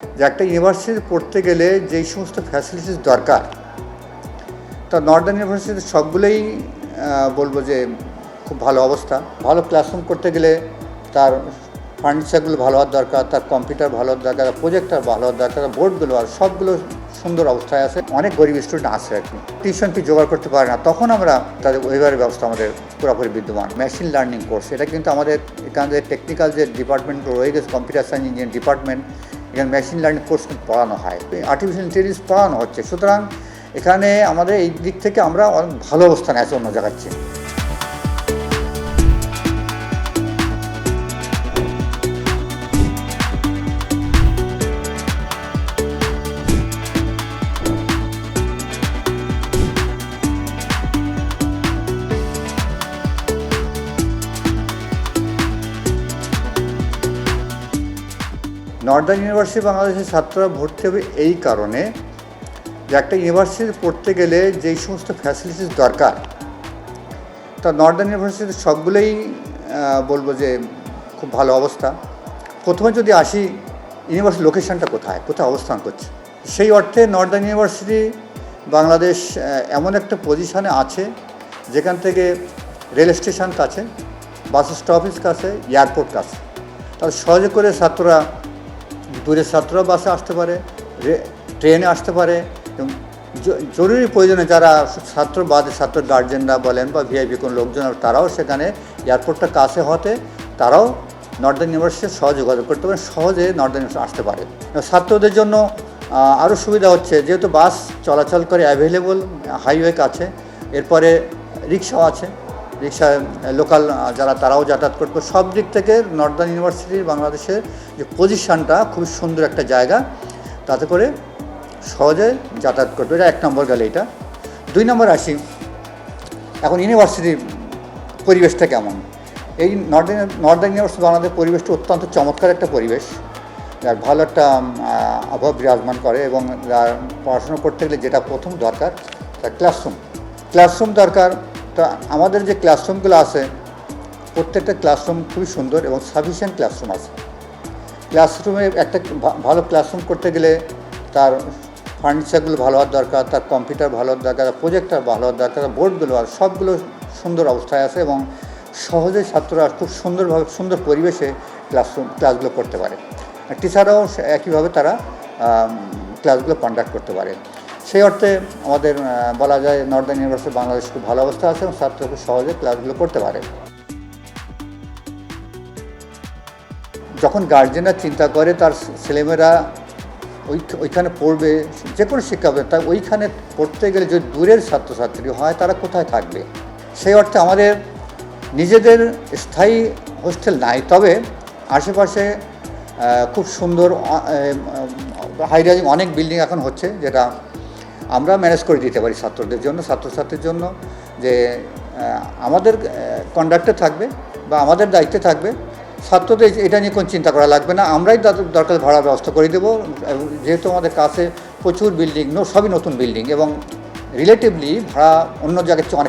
যে একটা ইউনিভার্সিটিতে পড়তে গেলে যেই সমস্ত ফ্যাসিলিটিস দরকার, তা নর্দার্ন ইউনিভার্সিটিতে সবগুলোই বলবো যে খুব ভালো অবস্থা। ভালো ক্লাসরুম করতে গেলে তার ফার্নিচারগুলো ভালো হওয়ার দরকার, তার কম্পিউটার ভালো হওয়ার দরকার, প্রজেক্টর ভালো হওয়ার দরকার, বোর্ডগুলো আর সবগুলো সুন্দর অবস্থায় আছে। অনেক গরিব স্টুডেন্ট আছে আর কি, টিউশন ফি জোগাড় করতে পারে না, তখন আমরা তাদের ওইভাবে ব্যবস্থা আমাদের পুরোপুরি বিদ্যমান। মেশিন লার্নিং কোর্স, এটা কিন্তু আমাদের এখানে যে টেকনিক্যাল যে ডিপার্টমেন্টগুলো রয়ে গেছে, কম্পিউটার সায়েন্স ইঞ্জিনিয়ারিং ডিপার্টমেন্ট, এখানে মেশিন লার্নিং কোর্স কিন্তু পড়ানো হয়, আর্টিফিশিয়াল ইন্টেলিজেন্স পড়ানো হচ্ছে। সুতরাং এখানে আমাদের এই দিক থেকে আমরা অনেক ভালো অবস্থানে আছি অন্য জায়গার চেয়ে। নর্দার্ন ইউনিভার্সিটি বাংলাদেশের ছাত্ররা ভর্তি হবে এই কারণে যে একটা ইউনিভার্সিটিতে পড়তে গেলে যেই সমস্ত ফ্যাসিলিটিস দরকার, তা নর্দার্ন ইউনিভার্সিটিতে সবগুলোই বলবো যে খুব ভালো অবস্থা। প্রথমে যদি আসি, ইউনিভার্সিটি লোকেশনটা কোথায় অবস্থান করছে, সেই অর্থে নর্দার্ন ইউনিভার্সিটি বাংলাদেশ এমন একটা পজিশনে আছে যেখান থেকে রেল স্টেশন কাছে, বাস স্টপেজ কাছে, এয়ারপোর্ট কাছে। তাহলে সহজে করে ছাত্ররা, দূরের ছাত্ররা বাসে আসতে পারে, ট্রেনে আসতে পারে, এবং জরুরি প্রয়োজনে যারা ছাত্র বাদে ছাত্র গার্জেনরা বলেন বা ভিআইপি কোনো লোকজন, তারাও সেখানে এয়ারপোর্টটা কাছে হতে তারাও নর্দার্ন ইউনিভার্সিটির সহজে যোগাযোগ করতে পারে, সহজে নর্দার্ন ইউনিভার্সিটি আসতে পারে। ছাত্রদের জন্য আরও সুবিধা হচ্ছে, যেহেতু বাস চলাচল করে অ্যাভেলেবল, হাইওয়ে কাছে, এরপরে রিক্সাও আছে, রিক্সা লোকাল যারা তারাও যাতায়াত করবে। সব দিক থেকে নর্দার্ন ইউনিভার্সিটির বাংলাদেশের যে পজিশানটা খুব সুন্দর একটা জায়গা, তাতে করে সহজে যাতায়াত করবে। এটা 1 নম্বর গেলে। এটা 2 নম্বর আসি, এখন ইউনিভার্সিটির পরিবেশটা কেমন। এই নর্দার্ন ইউনিভার্সিটি বাংলাদেশের পরিবেশটা অত্যন্ত চমৎকার একটা পরিবেশ, যার ভালো একটা আবহাওয়া বিরাজমান করে, এবং যার পড়াশোনা করতে গেলে যেটা প্রথম দরকার তার ক্লাসরুম দরকার। তো আমাদের যে ক্লাসরুমগুলো আছে, প্রত্যেকটা ক্লাসরুম খুবই সুন্দর এবং সাফিসিয়েন্ট ক্লাসরুম আছে। ক্লাসরুমে একটা ভালো ক্লাসরুম করতে গেলে তার ফার্নিচারগুলো ভালো হওয়ার দরকার, তার কম্পিউটার ভালো হওয়ার দরকার, প্রজেক্টর ভালো হওয়ার দরকার, বোর্ডগুলো আর সবগুলো সুন্দর অবস্থায় আছে, এবং সহজে ছাত্ররা খুব সুন্দরভাবে সুন্দর পরিবেশে ক্লাসগুলো করতে পারে। টিচাররাও একইভাবে তারা ক্লাসগুলো কন্ডাক্ট করতে পারে। সেই অর্থে আমাদের বলা যায় নর্দার্ন ইউনিভার্সিটি বাংলাদেশ খুব ভালো অবস্থা আছে এবং ছাত্ররা খুব সহজে ক্লাসগুলো করতে পারে। যখন গার্জেনরা চিন্তা করে তার ছেলেমেয়েরা ওইখানে পড়বে, যে কোনো শিক্ষা হবে, তাই ওইখানে পড়তে গেলে যদি দূরের ছাত্রছাত্রী হয়, তারা কোথায় থাকবে। সেই অর্থে আমাদের নিজেদের স্থায়ী হোস্টেল নাই, তবে আশেপাশে খুব সুন্দর হাই রাইজিং অনেক বিল্ডিং এখন হচ্ছে, যেটা আমরা ম্যানেজ করে দিতে পারি ছাত্রদের জন্য, ছাত্রছাত্রীর জন্য। যে আমাদের কন্ডাক্টে থাকবে বা আমাদের দায়িত্বে থাকবে, ছাত্রদের এটা নিয়ে কোনো চিন্তা করা লাগবে না, আমরাই দরকার ভাড়ার ব্যবস্থা করে দেবো। যেহেতু আমাদের কাছে প্রচুর বিল্ডিং, সবই নতুন বিল্ডিং, এবং রিলেটিভলি ভাড়া অন্য জায়গার চেয়ে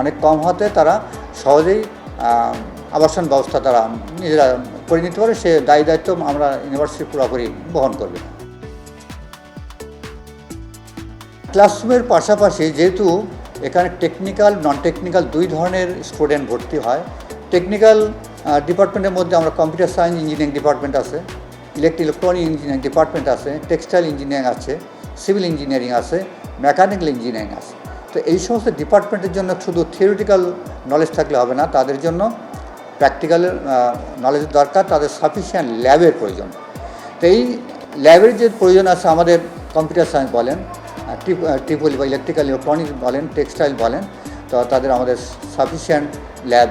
অনেক কম হতে তারা সহজেই আবাসন ব্যবস্থা তারা নিজেরা করে নিতে পারে। সে দায়িত্ব আমরা ইউনিভার্সিটি পুরোপুরি বহন করবে। ক্লাসরুমের পাশাপাশি যেহেতু এখানে টেকনিক্যাল, নন টেকনিক্যাল 2 ধরনের স্টুডেন্ট ভর্তি হয়। টেকনিক্যাল ডিপার্টমেন্টের মধ্যে আমরা কম্পিউটার সায়েন্স ইঞ্জিনিয়ারিং ডিপার্টমেন্ট আছে, ইলেকট্রনিক ইঞ্জিনিয়ারিং ডিপার্টমেন্ট আছে, টেক্সটাইল ইঞ্জিনিয়ারিং আছে, সিভিল ইঞ্জিনিয়ারিং আছে, মেকানিক্যাল ইঞ্জিনিয়ারিং আছে। তো এই সমস্ত ডিপার্টমেন্টের জন্য শুধু থিওরিটিক্যাল নলেজ থাকলে হবে না, তাদের জন্য প্র্যাকটিক্যাল নলেজের দরকার, তাদের সাফিসিয়েন্ট ল্যাবের প্রয়োজন। তো এই ল্যাবের যে প্রয়োজন আছে, আমাদের কম্পিউটার সায়েন্স বলেন, ট্রিপল বা ইলেকট্রিক্যাল ইলেকট্রনিক্স বলেন, টেক্সটাইল বলেন, তো তাদের আমাদের সাফিসিয়েন্ট ল্যাব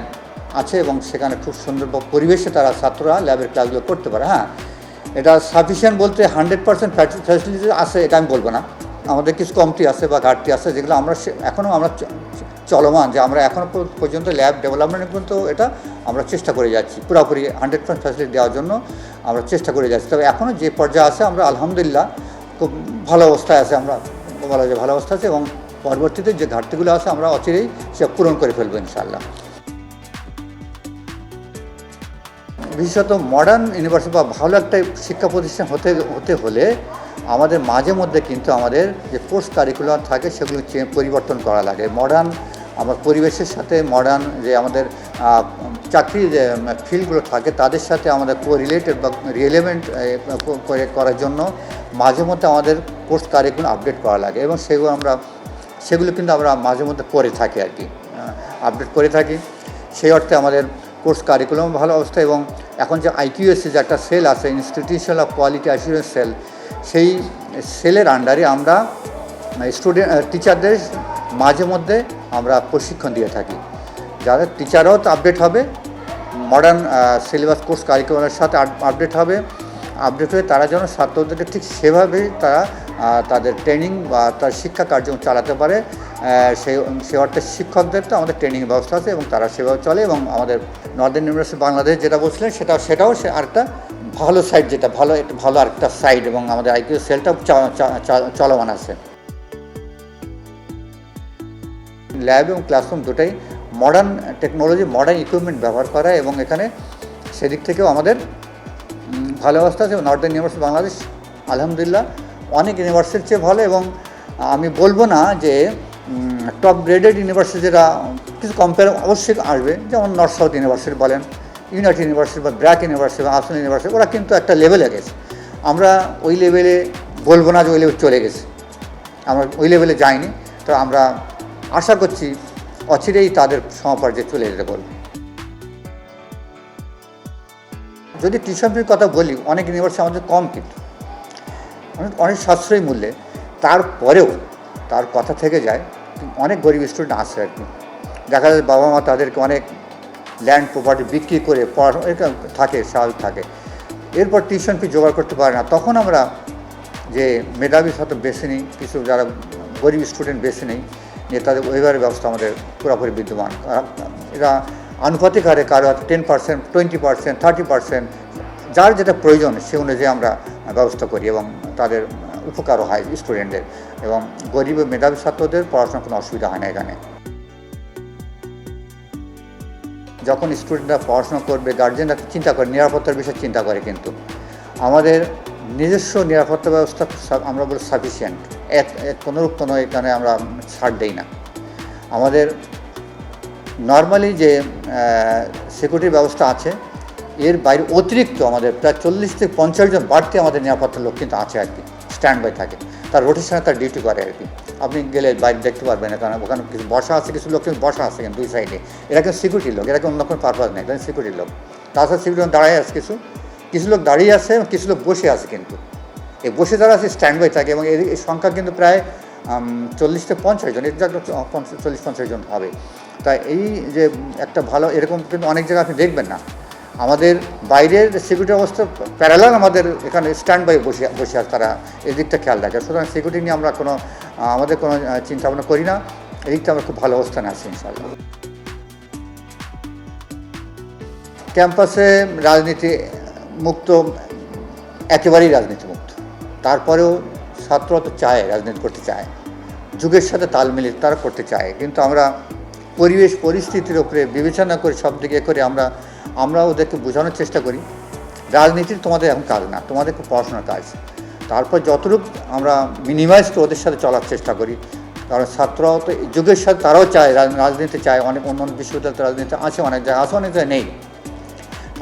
আছে, এবং সেখানে খুব সুন্দর পরিবেশে তারা ছাত্ররা ল্যাবের ক্লাসগুলো করতে পারে। হ্যাঁ, এটা সাফিসিয়েন্ট বলতে 100% ফ্যাসিলিটি আছে এটা আমি বলবো না, আমাদের কিছু কমতি আছে বা ঘাটতি আছে, যেগুলো আমরা এখনও আমরা চলমান, যে আমরা এখনও পর্যন্ত ল্যাব ডেভেলপমেন্ট পর্যন্ত এটা আমরা চেষ্টা করে যাচ্ছি, পুরোপুরি 100% ফ্যাসিলিটি দেওয়ার জন্য আমরা চেষ্টা করে যাচ্ছি। তবে এখনও যে পর্যায়ে আছে, আমরা আলহামদুলিল্লাহ খুব ভালো অবস্থায় আছে, আমরা বলা যায় ভালো অবস্থা আছে, এবং পরবর্তীতে যে ঘাটতিগুলো আছে আমরা অচিরেই সে পূরণ করে ফেলবো ইনশাআল্লাহ। বিশেষত মডার্ন ইউনিভার্সিটি বা ভালো একটা শিক্ষা প্রতিষ্ঠান হতে হলে আমাদের মাঝে মধ্যে কিন্তু আমাদের যে কোর্স কারিকুলাম থাকে সেগুলো পরিবর্তন করা লাগে। মডার্ন আমার পরিবেশের সাথে মডার্ন যে আমাদের চাকরির যে ফিল্ডগুলো থাকে তাদের সাথে আমাদের কোরিলেটেড বা রিলেভেন্ট করার জন্য মাঝে মধ্যে আমাদের কোর্স কারিকুলাম আপডেট করা লাগে এবং সেগুলো কিন্তু আমরা মাঝে মধ্যে করে থাকি আর কি, আপডেট করে থাকি। সেই অর্থে আমাদের কোর্স কারিকুলাম ভালো অবস্থা এবং এখন যে IQAC যে একটা সেল আছে, institutional of quality assurance sell, সেই সেলের আন্ডারে আমরা টিচারদের মাঝে মধ্যে আমরা প্রশিক্ষণ দিয়ে থাকি। যারা টিচাররাও তো আপডেট হবে, মডার্ন সিলেবাস কোর্স কারিকুলামের সাথে আপডেট হয়ে তারা যেন ছাত্রদেরকে ঠিক সেভাবেই তারা তাদের ট্রেনিং বা তার শিক্ষা কার্যক্রম চালাতে পারে। সে অর্থে শিক্ষকদের তো আমাদের ট্রেনিং ব্যবস্থা আছে এবং তারা সেভাবে চলে। এবং আমাদের নর্দার্ন ইউনিভার্সিটি বাংলাদেশ যেটা বলছিলেন সেটাও আরেকটা ভালো সাইড, যেটা ভালো আরেকটা সাইড, এবং আমাদের IQAC সেলটাও চলমান আছে। ল্যাব এবং ক্লাসরুম দুটাই মডার্ন টেকনোলজি, মডার্ন ইকুইপমেন্ট ব্যবহার করা এবং এখানে সেদিক থেকেও আমাদের ভালো অবস্থা আছে। নর্দার্ন ইউনিভার্সিটি বাংলাদেশ আলহামদুলিল্লাহ অনেক ইউনিভার্সিটির চেয়ে ভালো, এবং আমি বলবো না যে টপ গ্রেডেড ইউনিভার্সিটি যেটা কিছু কম্পেয়ার অবশ্যই আসবে, যেমন নর্থ সাউথ ইউনিভার্সিটি বলেন, ইউনাইটেড ইউনিভার্সিটি বা ব্র্যাক ইউনিভার্সিটি বা আসন ইউনিভার্সিটি, ওরা কিন্তু একটা লেভেলে গেছে। আমরা ওই লেভেলে বলবো না যে ওই লেভেল চলে গেছে, আমরা ওই লেভেলে যাইনি। তো আমরা আশা করছি অচিরেই তাদের সমপর্যায়ে চলে যেতে বলব। যদি টিউশন ফির কথা বলি, অনেক ইউনিভার্সিটি আমাদের কম, কিন্তু অনেক সাশ্রয়ী মূল্যে, তারপরেও তার কথা থেকে যায় অনেক গরিব স্টুডেন্ট আসে আর কি। দেখা যায় বাবা মা তাদেরকে অনেক ল্যান্ড প্রপার্টি বিক্রি করে পড়াশোনা থাকে, স্বাভাবিক থাকে, এরপর টিউশন ফি জোগাড় করতে পারে না। তখন আমরা যে মেধাবী ছাত্র বেছে নিই, কিছু যারা গরিব স্টুডেন্ট বেছে নেই, যে তাদের ওইভাবে ব্যবস্থা আমাদের পুরোপুরি বিদ্যমান। এরা আনুপাতিক হারে কারো 10%, 20%, 30%, যার যেটা প্রয়োজন সে অনুযায়ী আমরা ব্যবস্থা করি এবং তাদের উপকারও হয় স্টুডেন্টদের, এবং গরিব ও মেধাবী ছাত্রদের পড়াশোনার কোনো অসুবিধা হয় না এখানে। যখন স্টুডেন্টরা পড়াশোনা করবে, গার্জেনরা চিন্তা করে, নিরাপত্তার বিষয়ে চিন্তা করে, কিন্তু আমাদের নিজস্ব নিরাপত্তা ব্যবস্থা আমরা বলি সাফিসিয়েন্ট, কোনোরূপ কোনো এখানে আমরা ছাড় দেই না। আমাদের নর্মালি যে সিকিউরিটি ব্যবস্থা আছে এর বাইরে অতিরিক্ত আমাদের প্রায় 40 থেকে 50 জন বাড়তি আমাদের নিরাপত্তার লোক কিন্তু আছে আর কি, স্ট্যান্ড বাই থাকে, তার রোটেশনে তার ডিউটি করে আর কি। আপনি গেলে বাইরে দেখতে পারবেন না, কারণ ওখানে কিছু বসা আছে, কিছু লোক কিন্তু বসা আছে কিন্তু দুই সাইডে, এরা কিন্তু সিকিউরিটির লোক, এরা কিন্তু অন্য কোনো পারপাস নেই, কারণ সিকিউরিটির লোক। তাছাড়া সিকিউরিটি দাঁড়ায় আছে, কিছু লোক দাঁড়িয়ে আছে এবং কিছু লোক বসে আছে, কিন্তু এই বসে যারা আছে স্ট্যান্ড বাই থাকে, এবং এই সংখ্যা কিন্তু প্রায় 40 থেকে 50 জন, এক্সাক্ট 40-50 জন হবে। তাই এই যে একটা ভালো এরকম কিন্তু অনেক জায়গায় আপনি দেখবেন না। আমাদের বাইরের সিকিউরিটি অবস্থা প্যারালাল আমাদের এখানে স্ট্যান্ড বাই বসে আছে, তারা এদিকটা খেয়াল রাখে। সুতরাং সিকিউরিটি নিয়ে আমরা আমাদের কোনো চিন্তা ভাবনা করি না, এদিকটা আমরা খুব ভালো অবস্থানে আছি ইনশাআল্লাহ। ক্যাম্পাসে রাজনীতি মুক্ত, একেবারেই রাজনীতি মুক্ত। তারপরেও ছাত্ররা তো চায়, রাজনীতি করতে চায়, যুগের সাথে তাল মিলিয়ে তারা করতে চায়, কিন্তু আমরা পরিবেশ পরিস্থিতির উপরে বিবেচনা করে সব দিকে করে আমরা ওদেরকে বোঝানোর চেষ্টা করি রাজনীতির তোমাদের এখন কাজ না, তোমাদের খুব পড়াশোনার কাজ। তারপর যতটুকু আমরা মিনিমাইজ করে ওদের সাথে চলার চেষ্টা করি, কারণ ছাত্ররাও তো যুগের সাথে তারাও চায়, রাজনীতি চায়। অনেক অন্য বিশ্ববিদ্যালয় রাজনীতি আছে, অনেক জায়গায় আছে, অনেক জায়গায় নেই।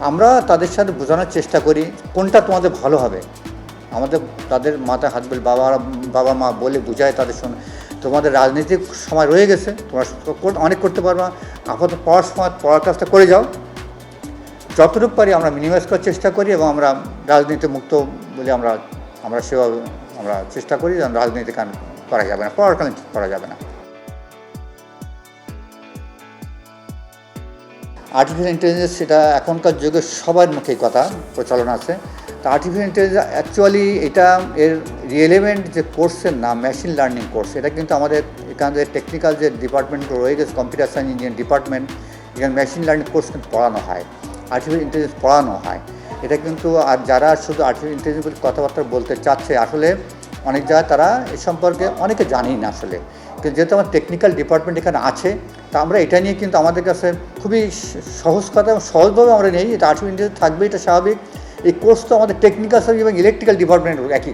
আমরা তাদের সাথে বোঝানোর চেষ্টা করি কোনটা তোমাদের ভালো হবে। আমাদের তাদের মাথায় হাত বলে বাবা মা বলে বুঝায় তাদের শোনে, তোমাদের রাজনীতির সময় রয়ে গেছে, তোমরা অনেক করতে পারবা, আপাতত পড়ার কাজটা করে যাও। যতটুকু পারি আমরা মিনিমাইজ করার চেষ্টা করি, এবং আমরা রাজনীতি মুক্ত বলে আমরা সেভাবে আমরা চেষ্টা করি যেন রাজনীতি করা যাবে না, পড়াকালীন করা যাবে না। আর্টিফিশিয়াল ইন্টেলিজেন্স এটা এখনকার যুগে সবার মুখেই কথা প্রচলন আছে। তো আর্টিফিশিয়াল ইন্টেলিজেন্স অ্যাকচুয়ালি এর রিলেভেন্ট যে কোর্সের নাম মেশিন লার্নিং কোর্স, এটা কিন্তু আমাদের এখানে টেকনিক্যাল যে ডিপার্টমেন্টগুলো রয়ে গেছে, কম্পিউটার সায়েন্স ইঞ্জিনিয়ারিং ডিপার্টমেন্ট, এখানে মেশিন লার্নিং কোর্স কিন্তু পড়ানো হয়, আর্টিফিশিয়াল ইন্টেলিজেন্স পড়ানো হয়। এটা কিন্তু আর যারা শুধু আর্টিফিশিয়াল ইন্টেলিজেন্স বলে কথাবার্তা বলতে চাচ্ছে, আসলে অনেক জায়গায় তারা এ সম্পর্কে অনেকে জানেই না আসলে। কিন্তু যেহেতু আমার টেকনিক্যাল ডিপার্টমেন্ট এখানে আছে, তা আমরা এটা নিয়ে কিন্তু আমাদের কাছে খুবই সহজ কথা এবং সহজভাবে আমরা নেই। এটা আর্টিফিশিয়াল ইন্টেলিজেন্স থাকবে, এটা স্বাভাবিক। এই কোর্স তো আমাদের টেকনিক্যাল সাবজেক্ট এবং ইলেকট্রিক্যাল ডিপার্টমেন্ট একই,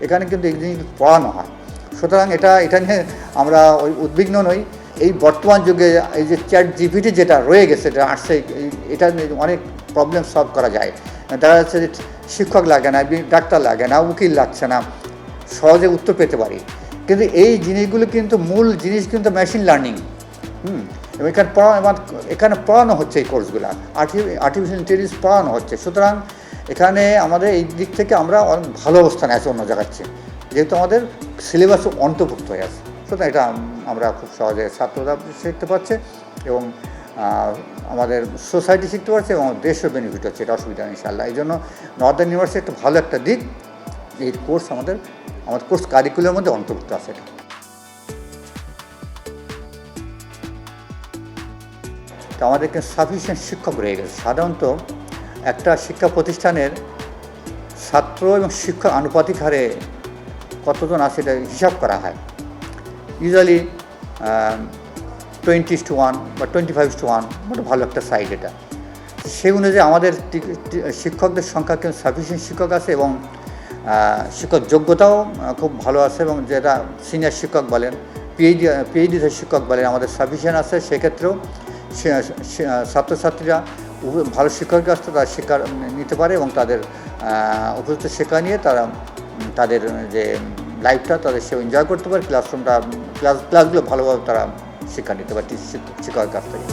এখানে কিন্তু এই জিনিস পড়ানো হয়। সুতরাং এটা নিয়ে আমরা ওই উদ্বিগ্ন নই। এই বর্তমান যুগে এই যে চ্যাট জিপিটি যেটা রয়ে গেছে, এটা আসছে, এটা অনেক প্রবলেম সলভ করা যায়। দেখা যাচ্ছে যে শিক্ষক লাগে না, ডাক্তার লাগে না, উকিল লাগছে না, সহজে উত্তর পেতে পারি। কিন্তু এই জিনিসগুলো কিন্তু মূল জিনিস কিন্তু মেশিন লার্নিং। এবং এখানে পড়ানো হচ্ছে এই কোর্সগুলো, আর্টিফিশিয়াল ইন্টেলিজেন্স পড়ানো হচ্ছে। সুতরাং এখানে আমাদের এই দিক থেকে আমরা অনেক ভালো অবস্থানে আছি অন্য জায়গার চেয়ে, যেহেতু আমাদের সিলেবাসে অন্তর্ভুক্ত হয়ে আছে। সুতরাং এটা আমরা খুব সহজে ছাত্ররা শিখতে পারছে এবং আমাদের সোসাইটি শিখতে পারছে এবং দেশও বেনিফিট হচ্ছে, এটা অসুবিধা নেই ইনশাআল্লাহ। এই জন্য নর্দার্ন ইউনিভার্সিটি একটা ভালো একটা দিক, এই কোর্স আমাদের কোর্স কারিকুলামের মধ্যে অন্তর্ভুক্ত আছে। এটা তো আমাদেরকে সাফিসিয়েন্ট শিক্ষক রয়ে গেছে। সাধারণত একটা শিক্ষা প্রতিষ্ঠানের ছাত্র এবং শিক্ষক আনুপাতিক হারে কতজন আছে এটা হিসাব করা হয়। ইউজুয়ালি 20:1 বা 25:1, মোটা ভালো একটা সাইজ এটা। সেই অনুযায়ী আমাদের শিক্ষকদের সংখ্যা কিন্তু সাফিসিয়েন্ট শিক্ষক আছে এবং শিক্ষক যোগ্যতাও খুব ভালো আছে, এবং যেটা সিনিয়র শিক্ষক বলেন, পিএইচডি শিক্ষক বলেন, আমাদের সাফিসিয়েন্ট আছে। সেক্ষেত্রেও ছাত্রছাত্রীরা ভালো শিক্ষকের কাছ থেকে তারা শিক্ষা নিতে পারে এবং তাদের উপযুক্ত শিক্ষা নিয়ে তারা তাদের যে লাইফটা তাদের সে এনজয় করতে পারে, ক্লাসগুলো ভালোভাবে তারা শিক্ষা নিতে পারে শিক্ষকের কাছ থেকে।